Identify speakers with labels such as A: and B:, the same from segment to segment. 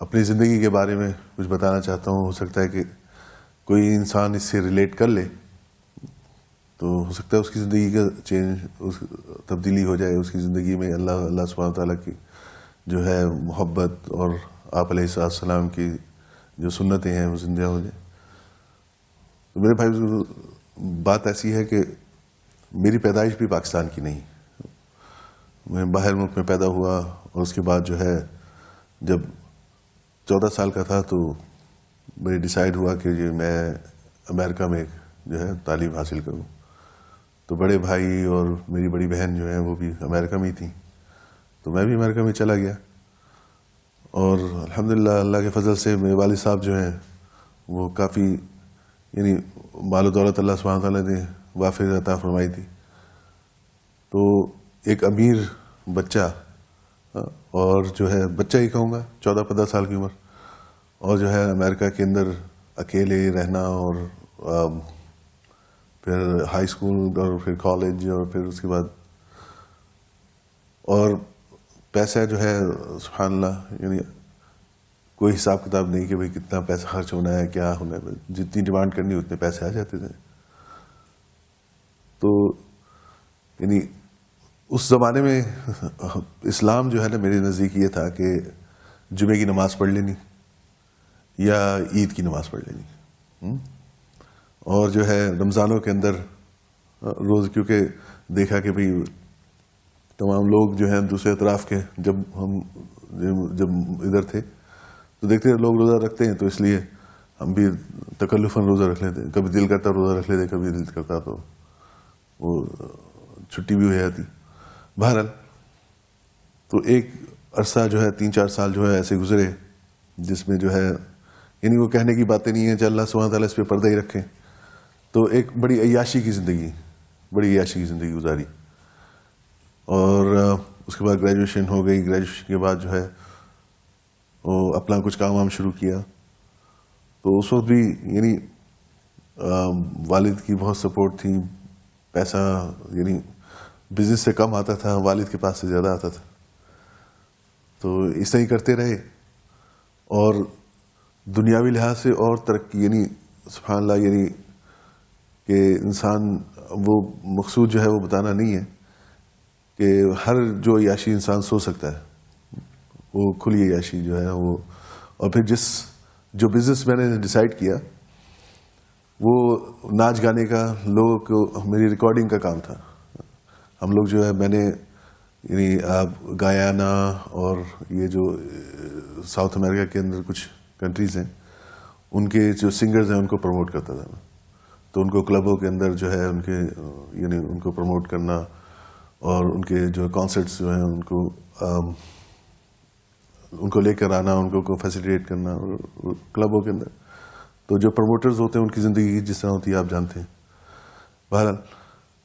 A: اپنی زندگی کے بارے میں کچھ بتانا چاہتا ہوں. ہو سکتا ہے کہ کوئی انسان اس سے ریلیٹ کر لے تو ہو سکتا ہے اس کی زندگی کا تبدیلی ہو جائے, اس کی زندگی میں اللہ سبحانہ تعالیٰ کی جو ہے محبت اور آپ علیہ السلام کی جو سنتیں ہیں وہ زندہ ہو جائیں. تو میرے بھائی بات ایسی ہے کہ میری پیدائش بھی پاکستان کی نہیں, میں باہر ملک میں پیدا ہوا اور اس کے بعد جو ہے جب 14 سال کا تھا تو مجھے ڈیسائیڈ ہوا کہ میں امریکہ میں جو ہے تعلیم حاصل کروں. تو بڑے بھائی اور میری بڑی بہن جو ہیں وہ بھی امریکہ میں ہی تھیں, تو میں بھی امریکہ میں چلا گیا. اور الحمدللہ اللہ کے فضل سے میرے والد صاحب جو ہیں وہ کافی یعنی مال و دولت اللہ سبحانہ تعالیٰ نے وافر عطا فرمائی تھی. تو ایک امیر بچہ, اور جو ہے بچہ ہی کہوں گا 14-15 سال کی عمر, اور جو ہے امریکہ کے اندر اکیلے رہنا, اور پھر ہائی اسکول اور پھر کالج اور پھر اس کے بعد, اور پیسہ جو ہے سبحان اللہ یعنی کوئی حساب کتاب نہیں کہ بھئی کتنا پیسہ خرچ ہونا ہے, کیا ہونا ہے, جتنی ڈیمانڈ کرنی اتنے پیسے آ جاتے تھے. تو یعنی اس زمانے میں اسلام جو ہے نا میرے نزدیک یہ تھا کہ جمعے کی نماز پڑھ لینی یا عید کی نماز پڑھ لینی, اور جو ہے رمضانوں کے اندر روز, کیونکہ دیکھا کہ بھئی تمام لوگ جو ہیں دوسرے اطراف کے جب ادھر تھے تو دیکھتے ہیں لوگ روزہ رکھتے ہیں, تو اس لیے ہم بھی تکلفاً روزہ رکھ لیتے, کبھی دل کرتا روزہ رکھ لیتے, کبھی دل کرتا تو وہ چھٹی بھی ہو جاتی. بہرحال تو ایک عرصہ جو ہے 3-4 سال جو ہے ایسے گزرے جس میں جو ہے یعنی وہ کہنے کی باتیں نہیں ہیں کہ اللہ سبحانہ تعالیٰ اس پہ پردہ ہی رکھیں. تو ایک بڑی عیاشی کی زندگی گزاری, اور اس کے بعد گریجویشن ہو گئی. گریجویشن کے بعد جو ہے وہ اپنا کچھ کام شروع کیا. تو اس وقت بھی یعنی والد کی بہت سپورٹ تھی. پیسہ یعنی بزنس سے کم آتا تھا, والد کے پاس سے زیادہ آتا تھا. تو اس طرح ہی کرتے رہے, اور دنیاوی لحاظ سے اور ترقی یعنی سبحان اللہ یعنی کہ انسان وہ مقصود جو ہے وہ بتانا نہیں ہے کہ ہر جو عیاشی انسان سوچ سکتا ہے وہ کھلی عیاشی جو ہے وہ. اور پھر جو بزنس میں نے ڈیسائیڈ کیا وہ ناچ گانے کا, لوگوں کو میری ریکارڈنگ کا کام تھا. ہم لوگ جو ہے میں نے یعنی گایانا اور یہ جو ساؤتھ امریکہ کے اندر کچھ کنٹریز ہیں ان کے جو سنگرز ہیں ان کو پروموٹ کرتا تھا. تو ان کو کلبوں کے اندر جو ہے ان کے یعنی ان کو پروموٹ کرنا, اور ان کے جو کانسرٹس جو ہیں ان کو لے کر آنا, ان کو فیسیلیٹیٹ کرنا کلبوں کے اندر. تو جو پروموٹرز ہوتے ہیں ان کی زندگی جس طرح ہوتی ہے آپ جانتے ہیں. بہرحال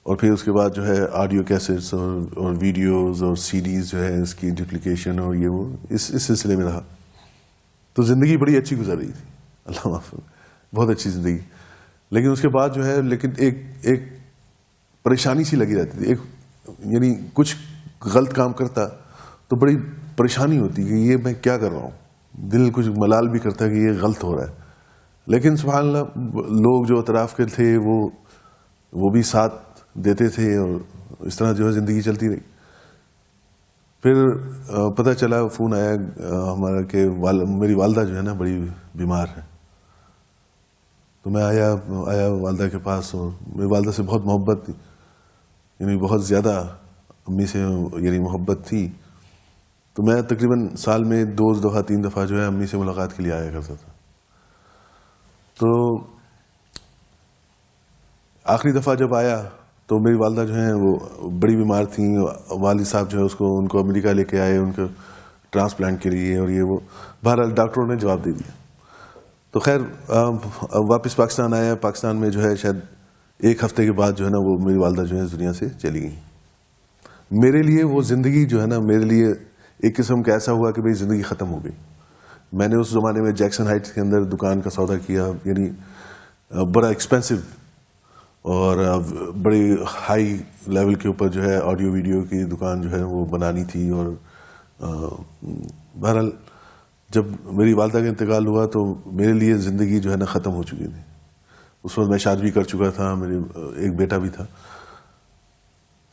A: اور پھر اس کے بعد جو ہے آڈیو کیسٹس اور ویڈیوز اور سی ڈیز جو ہے اس کی ڈپلیکیشن اور یہ وہ اس سلسلے میں رہا. تو زندگی بڑی اچھی گزر رہی تھی, اللہ معاف, بہت اچھی زندگی. لیکن اس کے بعد جو ہے ایک پریشانی سی لگی رہتی تھی. یعنی کچھ غلط کام کرتا تو بڑی پریشانی ہوتی کہ یہ میں کیا کر رہا ہوں. دل کچھ ملال بھی کرتا کہ یہ غلط ہو رہا ہے. لیکن سبحان اللہ لوگ جو اطراف کے تھے وہ بھی ساتھ دیتے تھے, اور اس طرح جو ہے زندگی چلتی رہی. پھر پتہ چلا, فون آیا ہمارا کہ میری والدہ جو ہے نا بڑی بیمار ہے. تو میں آیا والدہ کے پاس, اور میری والدہ سے بہت محبت تھی, یعنی بہت زیادہ امی سے یعنی محبت تھی. تو میں تقریباً سال میں 2 دفعہ 3 دفعہ جو ہے امی سے ملاقات کے لیے آیا کرتا تھا. تو آخری دفعہ جب آیا تو میری والدہ جو ہیں وہ بڑی بیمار تھیں. والد صاحب جو ہے ان کو امریکہ لے کے آئے ان کو ٹرانسپلانٹ کے لیے, اور یہ وہ. بہرحال ڈاکٹروں نے جواب دے دیا. تو خیر واپس پاکستان آیا. پاکستان میں جو ہے شاید 1 ہفتے کے بعد جو ہے نا وہ میری والدہ جو ہے اس دنیا سے چلی گئی. میرے لیے وہ زندگی جو ہے نا میرے لیے ایک قسم کا ایسا ہوا کہ بھئی زندگی ختم ہو گئی. میں نے اس زمانے میں جیکسن ہائٹس کے اندر دکان کا سودا کیا, یعنی بڑا ایکسپینسو اور بڑی ہائی لیول کے اوپر جو ہے آڈیو ویڈیو کی دکان جو ہے وہ بنانی تھی. اور بہرحال جب میری والدہ کا انتقال ہوا تو میرے لیے زندگی جو ہے نا ختم ہو چکی تھی. اس وقت میں شادی بھی کر چکا تھا, میرے ایک بیٹا بھی تھا.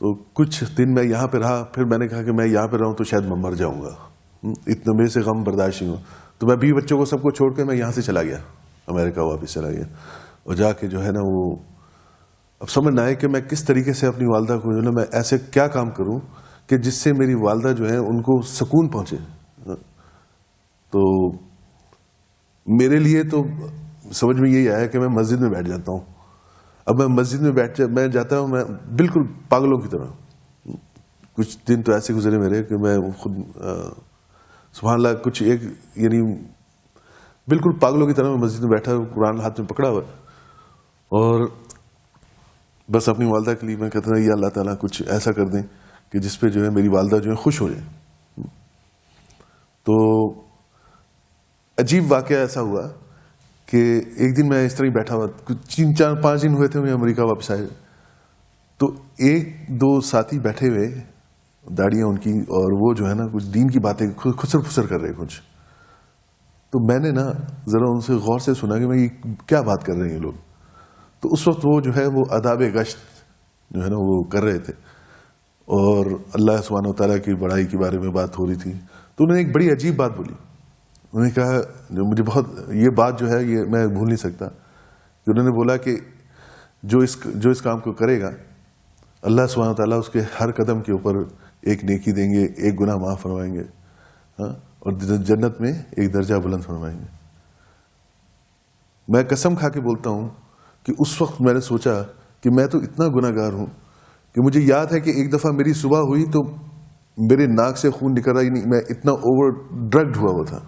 A: تو کچھ دن میں یہاں پہ رہا, پھر میں نے کہا کہ میں یہاں پہ رہوں تو شاید میں مر جاؤں گا, اتنا میرے سے غم برداشت نہیں ہوا. تو میں 20 بچوں کو سب کو چھوڑ کے میں یہاں سے چلا گیا, امریکہ واپس چلا گیا. اور جا کے جو ہے نا وہ اب سمجھ نہ آئے کہ میں کس طریقے سے اپنی والدہ کو جو ہے نا میں ایسے کیا کام کروں کہ جس سے میری والدہ جو ہے ان کو سکون پہنچے. تو میرے لیے تو سمجھ میں یہی آیا کہ میں مسجد میں بیٹھ جاتا ہوں. اب میں مسجد میں جاتا ہوں, میں بالکل پاگلوں کی طرح. کچھ دن تو ایسے گزرے میرے کہ میں خود سبحان اللہ کچھ ایک یعنی بالکل پاگلوں کی طرح میں مسجد میں بیٹھا, قرآن ہاتھ میں پکڑا ہوا, اور بس اپنی والدہ کے لیے میں کہتا ہوں یا اللہ تعالیٰ کچھ ایسا کر دیں کہ جس پہ جو ہے میری والدہ جو ہے خوش ہو جائے. تو عجیب واقعہ ایسا ہوا کہ ایک دن میں اس طرح ہی بیٹھا ہوا, 3-4-5 دن ہوئے تھے میں امریکہ واپس آئے, تو 1-2 ساتھی بیٹھے ہوئے, داڑیاں ان کی, اور وہ جو ہے نا کچھ دین کی باتیں خسر پھسر کر رہے کچھ. تو میں نے نا ذرا ان سے غور سے سنا کہ میں یہ کیا بات کر رہے ہیں یہ لوگ. تو اس وقت وہ جو ہے وہ آداب گشت جو ہے نا وہ کر رہے تھے, اور اللہ سبحانہ و تعالیٰ کی بڑائی کے بارے میں بات ہو رہی تھی. تو انہوں نے ایک بڑی عجیب بات بولی. انہوں نے کہا, جو مجھے بہت یہ بات جو ہے یہ میں بھول نہیں سکتا, کہ انہوں نے بولا کہ جو اس کام کو کرے گا اللہ سبحانہ و تعالیٰ اس کے ہر قدم کے اوپر ایک نیکی دیں گے, ایک گناہ معاف فرمائیں گے, اور جنت میں ایک درجہ بلند فرمائیں گے. میں قسم کھا کے بولتا ہوں کہ اس وقت میں نے سوچا کہ میں تو اتنا گناہ گار ہوں کہ مجھے یاد ہے کہ ایک دفعہ میری صبح ہوئی تو میرے ناک سے خون نکل رہا, نہیں میں اتنا اوور ڈرگڈ ہوا تھا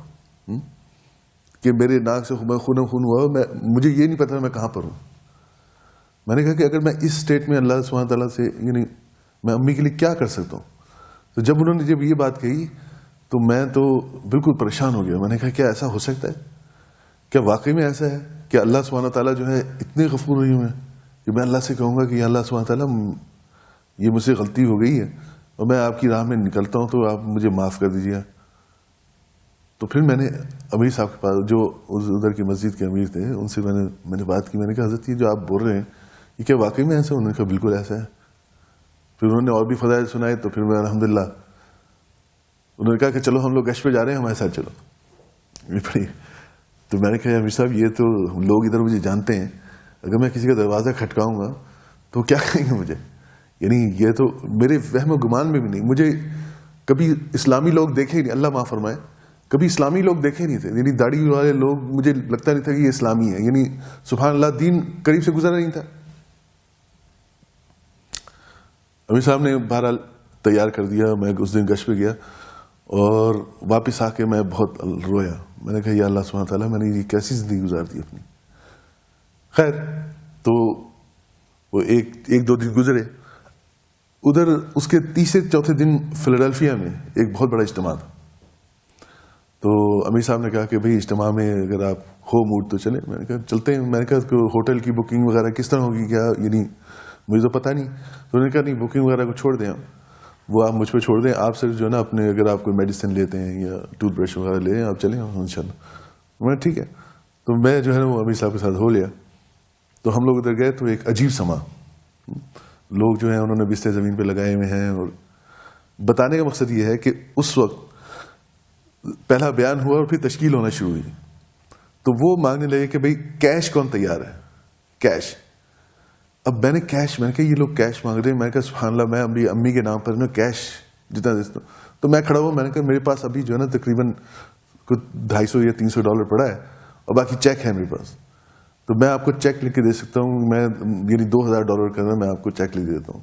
A: کہ میرے ناک سے خون ہوا. مجھے یہ نہیں پتا میں کہاں پر ہوں. میں نے کہا کہ اگر میں اس اسٹیٹ میں اللہ سبحانہ تعالیٰ سے یعنی میں امی کے لیے کیا کر سکتا ہوں. تو جب انہوں نے یہ بات کہی تو میں تو بالکل پریشان ہو گیا. میں نے کہا کیا ایسا ہو سکتا ہے, کیا واقعی میں ایسا ہے کہ اللہ سبحانہ تعالیٰ جو ہے اتنے غفور رحیم ہے کہ میں اللہ سے کہوں گا کہ یا اللہ سبحانہ تعالیٰ یہ مجھ سے غلطی ہو گئی ہے اور میں آپ کی راہ میں نکلتا ہوں تو آپ مجھے معاف کر دیجیے. تو پھر میں نے امیر صاحب کے پاس, جو ادھر کی مسجد کے امیر تھے, ان سے میں نے بات کی. میں نے کہا حضرت یہ جو آپ بول رہے ہیں یہ کیا واقعی میں ایسا؟ انہوں نے کہا بالکل ایسا ہے. پھر انہوں نے اور بھی فضائل سنائے, تو پھر میں الحمدللہ انہوں نے کہا کہ چلو ہم لوگ گشت پہ جا رہے ہیں, ہمارے ساتھ چلو. تو میں نے کہا امیر صاحب یہ تو لوگ ادھر مجھے جانتے ہیں, اگر میں کسی کا دروازہ کھٹکاؤں گا تو کیا کہیں گے مجھے, یعنی یہ تو میرے وہم و گمان میں بھی نہیں. مجھے کبھی اسلامی لوگ دیکھے نہیں, اللہ معاف فرمائے, کبھی اسلامی لوگ دیکھے نہیں تھے, یعنی داڑھی والے لوگ مجھے لگتا نہیں تھا کہ یہ اسلامی ہے, یعنی سبحان اللہ دین قریب سے گزرا نہیں تھا. امیر صاحب نے بہرحال تیار کر دیا. میں اس دن گشت پہ گیا اور واپس آ کے میں بہت رویا. میں نے کہا یا اللہ سبحانہ تعالیٰ میں نے یہ کیسی زندگی گزار دی اپنی. خیر تو وہ ایک دو دن گزرے. ادھر اس کے تیسرے چوتھے دن فلڈلفیا میں ایک بہت بڑا اجتماع تھا. تو امیر صاحب نے کہا کہ بھئی اجتماع میں اگر آپ ہو موڈ تو چلیں. میں نے کہا چلتے ہیں. میں نے کہا ہوٹل کی بکنگ وغیرہ کس طرح ہوگی, کیا یعنی مجھے تو پتہ نہیں. تو انہوں نے کہا نہیں بکنگ وغیرہ کو چھوڑ دیں, وہ آپ مجھ پہ چھوڑ دیں, آپ صرف جو ہے نا اپنے اگر آپ کوئی میڈیسن لیتے ہیں یا ٹوتھ برش وغیرہ لے آپ چلیں ان شاء اللہ. میں ٹھیک ہے. تو میں جو ہے نا وہ امیر صاحب کے ساتھ ہو لیا. تو ہم لوگ ادھر گئے تو ایک عجیب سما, لوگ جو ہیں انہوں نے بستر زمین پہ لگائے ہوئے ہیں. اور بتانے کا مقصد یہ ہے کہ اس وقت پہلا بیان ہوا اور پھر تشکیل ہونا شروع ہوئی. تو وہ مانگنے لگے کہ بھئی کیش کون تیار ہے, کیش. اب میں نے کہا یہ لوگ کیش مانگ رہے ہیں. میں نے کہا سبحان اللہ, میں ابھی امی کے نام پر نا کیش جتنا دیتا ہوں. تو میں کھڑا ہوا, میں نے کہا میرے پاس ابھی جو ہے نا تقریباً کچھ $250 یا $300 پڑا ہے اور باقی چیک ہے میرے پاس. تو میں آپ کو چیک لکھ کے دے سکتا ہوں, میں یعنی $2000 کا میں آپ کو چیک لکھ دیتا ہوں.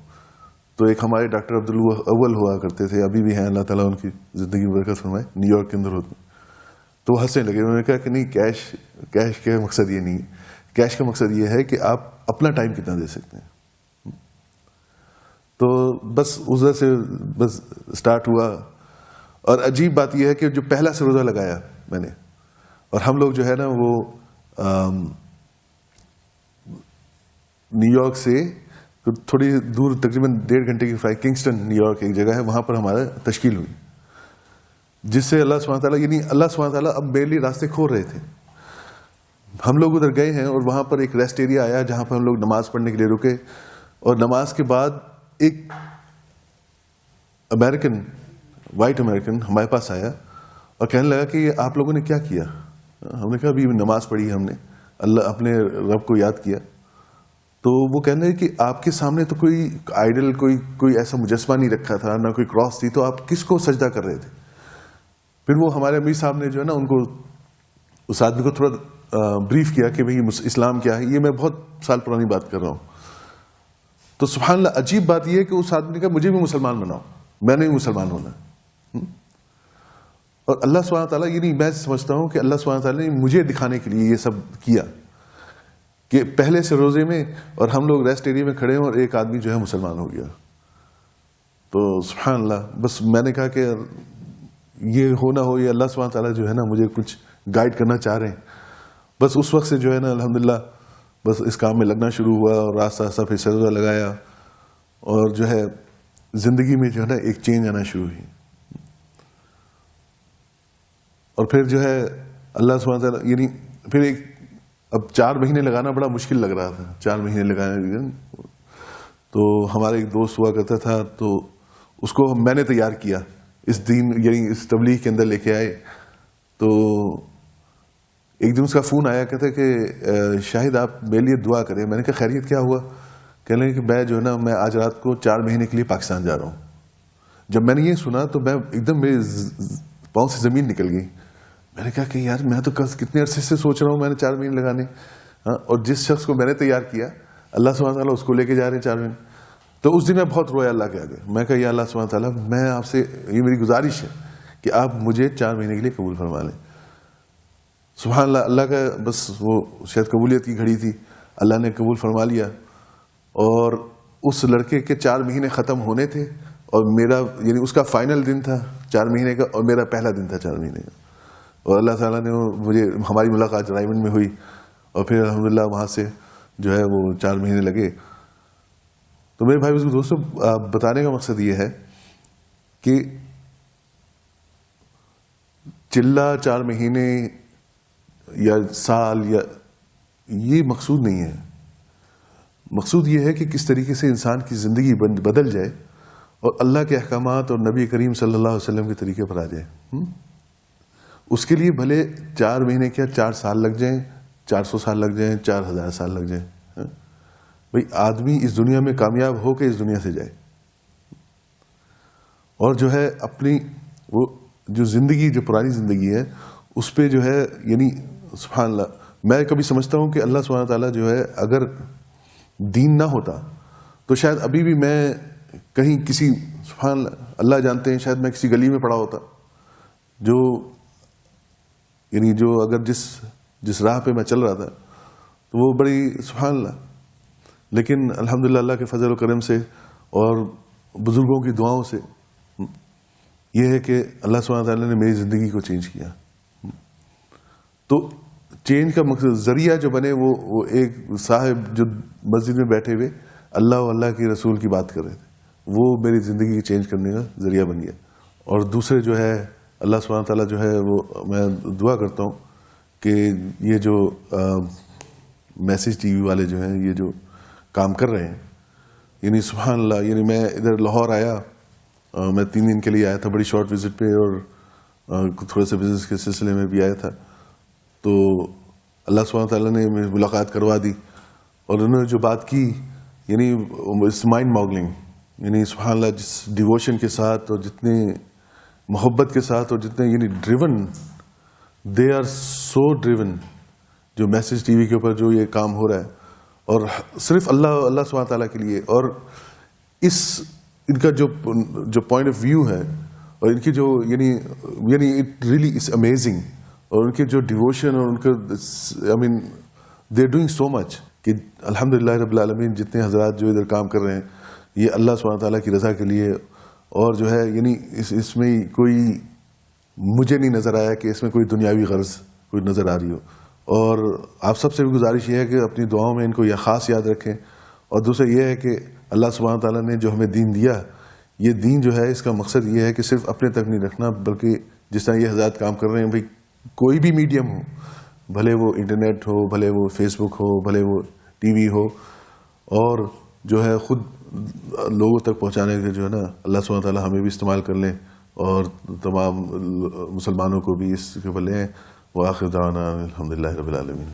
A: تو ایک ہمارے ڈاکٹر عبدالاول ہوا کرتے تھے, ابھی بھی ہیں, اللہ تعالیٰ ان کی زندگی میں برکت فرمائے, نیو یارک کے اندر ہوتے. تو وہ ہنسنے لگے. انہوں نے کہا کہ نہیں کیش کا مقصد یہ نہیں ہے. کیش کا مقصد یہ ہے کہ آپ اپنا ٹائم کتنا دے سکتے ہیں. تو بس ادھر سے بس اسٹارٹ ہوا. اور عجیب بات یہ ہے کہ جو پہلا سے روزہ لگایا میں نے, اور ہم لوگ جو ہے نا وہ نیو یارک سے تھوڑی دور تقریباً 1.5 گھنٹے کی فلائٹ, کنگسٹن نیو یارک ایک جگہ ہے, وہاں پر ہمارا تشکیل ہوئی. جس سے اللہ سبحانہ تعالیٰ یعنی اللہ سبحانہ تعالیٰ اب میرے لیے راستے کھول رہے تھے. ہم لوگ ادھر گئے ہیں اور وہاں پر ایک ریسٹ ایریا آیا جہاں پر ہم لوگ نماز پڑھنے کے لیے رکے, اور نماز کے بعد ایک امریکن, وائٹ امریکن ہمارے پاس آیا اور کہنے لگا کہ یہ آپ لوگوں نے کیا کیا. ہم نے کہا ابھی نماز پڑھی, ہم نے اللہ اپنے رب کو یاد کیا. تو وہ کہنے لگے کہ آپ کے سامنے تو کوئی آئیڈل, کوئی ایسا مجسمہ نہیں رکھا تھا, نہ کوئی کراس تھی, تو آپ کس کو سجدہ کر رہے تھے. پھر وہ ہمارے امیر صاحب نے جو ہے نا ان کو, اس آدمی کو تھوڑا بریف کیا کہ بھئی اسلام کیا ہے. یہ میں بہت سال پرانی بات کر رہا ہوں. تو سبحان اللہ, عجیب بات یہ ہے کہ اس آدمی نے کہا مجھے بھی مسلمان بناؤ, میں نے بھی مسلمان ہونا. اور اللہ سبحانہ تعالیٰ, یعنی میں سمجھتا ہوں کہ اللہ سبحانہ تعالیٰ نے مجھے دکھانے کے لیے یہ سب کیا کہ پہلے سے روزے میں اور ہم لوگ ریسٹ ایریا میں کھڑے ہیں اور ایک آدمی جو ہے مسلمان ہو گیا. تو سبحان اللہ, بس میں نے کہا کہ یہ ہو نہ ہو, یہ اللہ سبحانہ تعالیٰ جو ہے نا مجھے کچھ گائیڈ کرنا چاہ رہے ہیں. بس اس وقت سے جو ہے نا الحمدللہ بس اس کام میں لگنا شروع ہوا, اور آہستہ آہستہ پھر سجدہ لگایا, اور جو ہے زندگی میں جو ہے نا ایک چینج آنا شروع ہوئی. اور پھر جو ہے اللہ سبحانہ تعالیٰ, یعنی پھر ایک, اب 4 مہینے لگانا بڑا مشکل لگ رہا تھا. 4 مہینے لگانے, تو ہمارے ایک دوست ہوا کرتا تھا, تو اس کو میں نے تیار کیا اس دین, یعنی اس تبلیغ کے اندر لے کے آئے. تو ایک دن اس کا فون آیا, کہتا ہے کہ شاہد آپ میرے لیے دعا کریں. میں نے کہا خیریت کیا ہوا؟ کہنے لگے کہ میں جو ہے نا میں آج رات کو 4 مہینے کے لیے پاکستان جا رہا ہوں. جب میں نے یہ سنا تو میں ایک دم میرے پاؤں سے زمین نکل گئی. میں نے کہا کہ یار میں تو کتنے عرصے سے سوچ رہا ہوں میں نے 4 مہینے لگانے, اور جس شخص کو میں نے تیار کیا اللہ سبحانہ تعالیٰ اس کو لے کے جا رہے ہیں 4 مہینے. تو اس دن میں بہت رویا اللہ کے آگے. میں کہا یا اللہ سبحانہ تعالیٰ, میں آپ سے, یہ میری گزارش ہے کہ آپ مجھے 4 مہینے کے لیے قبول فرما لیں. سبحان اللہ, اللہ کا بس وہ شاید قبولیت کی گھڑی تھی, اللہ نے قبول فرما لیا. اور اس لڑکے کے 4 مہینے ختم ہونے تھے, اور میرا یعنی اس کا فائنل دن تھا 4 مہینے کا, اور میرا پہلا دن تھا 4 مہینے کا. اور اللہ تعالیٰ نے مجھے, ہماری ملاقات رائمنڈ میں ہوئی, اور پھر الحمدللہ وہاں سے جو ہے وہ 4 مہینے لگے. تو میرے بھائی دوستوں, بتانے کا مقصد یہ ہے کہ چلہ 4 مہینے یا سال یا یہ مقصود نہیں ہے. مقصود یہ ہے کہ کس طریقے سے انسان کی زندگی بدل جائے اور اللہ کے احکامات اور نبی کریم صلی اللہ علیہ وسلم کے طریقے پر آ جائے. اس کے لیے بھلے 4 مہینے کیا 4 سال لگ جائیں, 400 سال لگ جائیں, 4000 سال لگ جائیں. بھئی آدمی اس دنیا میں کامیاب ہو کے اس دنیا سے جائے, اور جو ہے اپنی وہ جو زندگی, جو پرانی زندگی ہے اس پہ جو ہے, یعنی سبحان اللہ, میں کبھی سمجھتا ہوں کہ اللہ سبحانہ تعالیٰ جو ہے اگر دین نہ ہوتا تو شاید ابھی بھی میں کہیں کسی, سبحان اللہ, اللہ جانتے ہیں, شاید میں کسی گلی میں پڑا ہوتا, جو یعنی جو اگر جس راہ پہ میں چل رہا تھا تو وہ بڑی, سبحان اللہ. لیکن الحمدللہ اللہ کے فضل و کرم سے اور بزرگوں کی دعاؤں سے یہ ہے کہ اللہ سبحانہ تعالیٰ نے میری زندگی کو چینج کیا. تو چینج کا مقصد, ذریعہ جو بنے وہ ایک صاحب جو مسجد میں بیٹھے ہوئے اللہ و اللہ کے رسول کی بات کر رہے تھے, وہ میری زندگی کی چینج کرنے کا ذریعہ بن گیا. اور دوسرے جو ہے اللہ سبحانہ تعالیٰ جو ہے وہ, میں دعا کرتا ہوں کہ یہ جو میسج ٹی وی والے جو ہیں, یہ جو کام کر رہے ہیں, یعنی سبحان اللہ, یعنی میں ادھر لاہور آیا, میں 3 دن کے لیے آیا تھا, بڑی شارٹ وزٹ پہ, اور تھوڑے سے بزنس کے سلسلے میں بھی آیا تھا. تو اللہ سبحانہ تعالیٰ نے ملاقات کروا دی, اور انہوں نے جو بات کی یعنی اٹس مائنڈ باگلنگ. یعنی سبحان اللہ, جس ڈیووشن کے ساتھ اور جتنے محبت کے ساتھ اور جتنے یعنی driven, they are so driven, جو میسج ٹی وی کے اوپر جو یہ کام ہو رہا ہے, اور صرف اللہ سبحانہ تعالیٰ کے لیے. اور ان کا جو پوائنٹ آف ویو ہے, اور ان کی جو یعنی اٹ ریئلی از امیزنگ, اور ان کے جو ڈیووشن اور ان کا, آئی مین دے آر ڈوئنگ سو مچ کہ الحمدللہ رب العالمین. جتنے حضرات جو ادھر کام کر رہے ہیں یہ اللہ سبحانہ تعالیٰ کی رضا کے لیے, اور جو ہے یعنی اس میں کوئی مجھے نہیں نظر آیا کہ اس میں کوئی دنیاوی غرض کوئی نظر آ رہی ہو. اور آپ سب سے بھی گزارش یہ ہے کہ اپنی دعاؤں میں ان کو یہ خاص یاد رکھیں. اور دوسرا یہ ہے کہ اللہ سبحانہ تعالیٰ نے جو ہمیں دین دیا, یہ دین جو ہے اس کا مقصد یہ ہے کہ صرف اپنے تک نہیں رکھنا, بلکہ جس طرح یہ حضرات کام کر رہے ہیں بھائی، کوئی بھی میڈیم ہو، بھلے وہ انٹرنیٹ ہو، بھلے وہ فیس بک ہو، بھلے وہ ٹی وی ہو، اور جو ہے خود لوگوں تک پہنچانے کے جو ہے نا، اللہ سبحانہ وتعالیٰ ہمیں بھی استعمال کر لیں اور تمام مسلمانوں کو بھی اس کے بلے ہیں. وآخر دعوانا الحمدللہ رب العالمین.